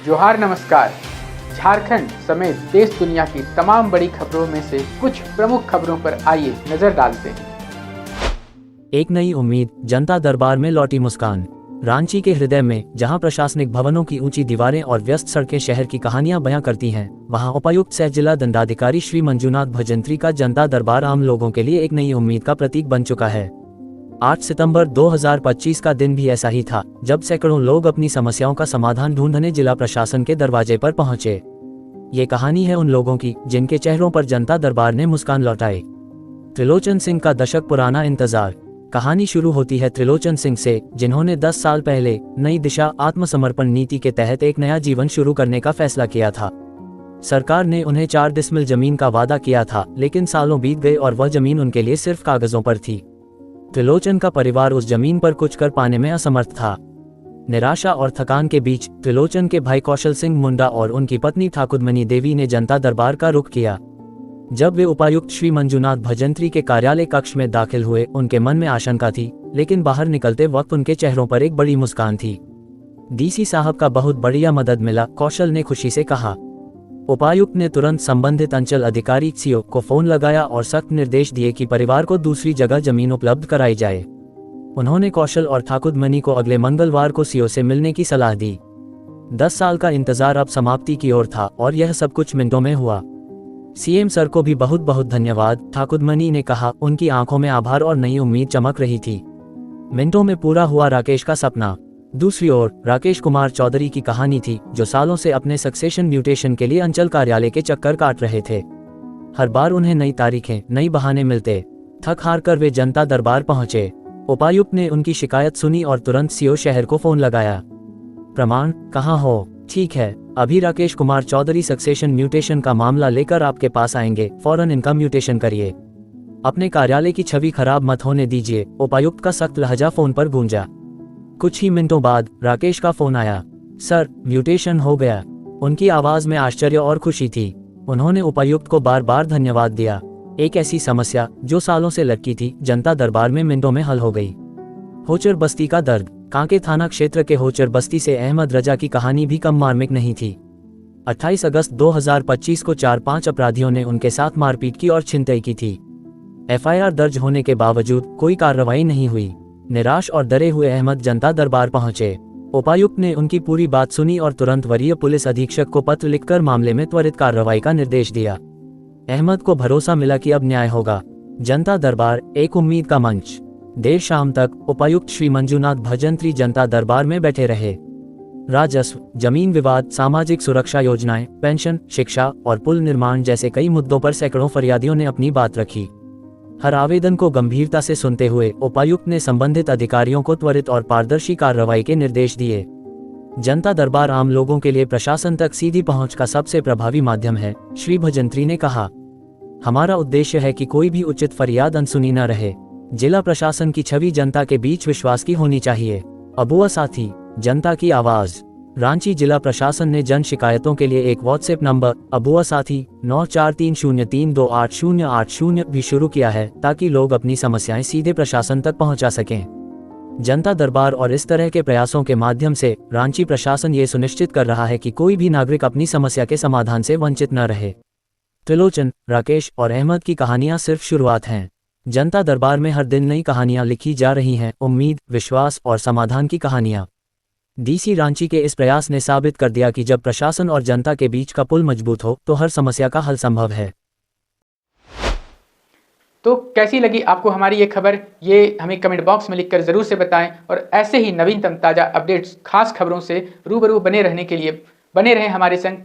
जोहार नमस्कार। झारखंड समेत देश दुनिया की तमाम बड़ी खबरों में से कुछ प्रमुख खबरों पर आइए नजर डालते हैं। एक नई उम्मीद, जनता दरबार में लौटी मुस्कान। रांची के हृदय में, जहां प्रशासनिक भवनों की ऊंची दीवारें और व्यस्त सड़कें शहर की कहानियां बयां करती हैं, वहां उपायुक्त सह जिला दंडाधिकारी श्री मंजूनाथ भजंत्री का जनता दरबार आम लोगों के लिए एक नई उम्मीद का प्रतीक बन चुका है। 8 सितंबर 2025 का दिन भी ऐसा ही था, जब सैकड़ों लोग अपनी समस्याओं का समाधान ढूंढने जिला प्रशासन के दरवाजे पर पहुंचे। ये कहानी है उन लोगों की जिनके चेहरों पर जनता दरबार ने मुस्कान लौटाई। त्रिलोचन सिंह का दशक पुराना इंतजार। कहानी शुरू होती है त्रिलोचन सिंह से, जिन्होंने 10 साल पहले नई दिशा आत्मसमर्पण नीति के तहत एक नया जीवन शुरू करने का फैसला किया था। सरकार ने उन्हें 4 डिसमिल जमीन का वादा किया था, लेकिन सालों बीत गए और वह जमीन उनके लिए सिर्फ कागजों पर थी। त्रिलोचन का परिवार उस जमीन पर कुछ कर पाने में असमर्थ था। निराशा और थकान के बीच त्रिलोचन के भाई कौशल सिंह मुंडा और उनकी पत्नी ठाकुरमणि देवी ने जनता दरबार का रुख किया। जब वे उपायुक्त श्री मंजूनाथ भजंत्री के कार्यालय कक्ष में दाखिल हुए, उनके मन में आशंका थी, लेकिन बाहर निकलते वक्त उनके चेहरों पर एक बड़ी मुस्कान थी। डीसी साहब का बहुत बढ़िया मदद मिला, कौशल ने खुशी से कहा। उपायुक्त ने तुरंत संबंधित अंचल अधिकारी सीओ को फोन लगाया और सख्त निर्देश दिए कि परिवार को दूसरी जगह जमीन उपलब्ध कराई जाए। उन्होंने कौशल और ठाकुरमणि को अगले मंगलवार को सीओ से मिलने की सलाह दी। 10 साल का इंतजार अब समाप्ति की ओर था और यह सब कुछ मिनटों में हुआ। सीएम सर को भी बहुत बहुत धन्यवाद, ठाकुरमणि ने कहा। उनकी आंखों में आभार और नई उम्मीद चमक रही थी। मिनटों में पूरा हुआ राकेश का सपना। दूसरी ओर राकेश कुमार चौधरी की कहानी थी, जो सालों से अपने सक्सेशन म्यूटेशन के लिए अंचल कार्यालय के चक्कर काट रहे थे। हर बार उन्हें नई तारीखें, नई बहाने मिलते। थक हार कर वे जनता दरबार पहुंचे। उपायुक्त ने उनकी शिकायत सुनी और तुरंत सीओ शहर को फोन लगाया। प्रमाण कहाँ हो? ठीक है, अभी राकेश कुमार चौधरी सक्सेशन म्यूटेशन का मामला लेकर आपके पास आएंगे, फौरन इनका म्यूटेशन करिए। अपने कार्यालय की छवि खराब मत होने दीजिए, उपायुक्त का सख्त लहजा फोन पर गूंजा। कुछ ही मिनटों बाद राकेश का फोन आया। सर, म्यूटेशन हो गया। उनकी आवाज में आश्चर्य और खुशी थी। उन्होंने उपायुक्त को बार बार धन्यवाद दिया। एक ऐसी समस्या जो सालों से लटकी थी, जनता दरबार में मिनटों में हल हो गई। होचर बस्ती का दर्द। कांके थाना क्षेत्र के होचर बस्ती से अहमद रजा की कहानी भी कम मार्मिक नहीं थी। 28 अगस्त 2025 को 4-5 अपराधियों ने उनके साथ मारपीट की और छिनतई की थी। एफआईआर दर्ज होने के बावजूद कोई कार्रवाई नहीं हुई। निराश और डरे हुए अहमद जनता दरबार पहुंचे। उपायुक्त ने उनकी पूरी बात सुनी और तुरंत वरीय पुलिस अधीक्षक को पत्र लिखकर मामले में त्वरित कार्रवाई का निर्देश दिया। अहमद को भरोसा मिला कि अब न्याय होगा। जनता दरबार एक उम्मीद का मंच। देर शाम तक उपायुक्त श्री मंजूनाथ भजंत्री जनता दरबार में बैठे रहे। राजस्व, जमीन विवाद, सामाजिक सुरक्षा योजनाएं, पेंशन, शिक्षा और पुल निर्माण जैसे कई मुद्दों पर सैकड़ों फरियादियों ने अपनी बात रखी। हर आवेदन को गंभीरता से सुनते हुए उपायुक्त ने संबंधित अधिकारियों को त्वरित और पारदर्शी कार्रवाई के निर्देश दिए। जनता दरबार आम लोगों के लिए प्रशासन तक सीधी पहुंच का सबसे प्रभावी माध्यम है, श्री भजंत्री ने कहा। हमारा उद्देश्य है कि कोई भी उचित फरियाद अनसुनी न रहे। जिला प्रशासन की छवि जनता के बीच विश्वास की होनी चाहिए। अबुआ साथी, जनता की आवाज। रांची जिला प्रशासन ने जन शिकायतों के लिए एक व्हाट्सएप नंबर अबुआ साथी 9430328080 भी शुरू किया है, ताकि लोग अपनी समस्याएं सीधे प्रशासन तक पहुंचा सकें। जनता दरबार और इस तरह के प्रयासों के माध्यम से रांची प्रशासन ये सुनिश्चित कर रहा है कि कोई भी नागरिक अपनी समस्या के समाधान से वंचित न रहे। त्रिलोचन, राकेश और अहमद की कहानियां सिर्फ शुरुआत हैं। जनता दरबार में हर दिन नई कहानियां लिखी जा रही हैं, उम्मीद, विश्वास और समाधान की कहानियां। डीसी रांची के इस प्रयास ने साबित कर दिया कि जब प्रशासन और जनता के बीच का पुल मजबूत हो, तो हर समस्या का हल संभव है। तो कैसी लगी आपको हमारी ये खबर, ये हमें कमेंट बॉक्स में लिखकर जरूर से बताएं। और ऐसे ही नवीनतम ताजा अपडेट्स, खास खबरों से रूबरू बने रहने के लिए बने रहें हमारे संग।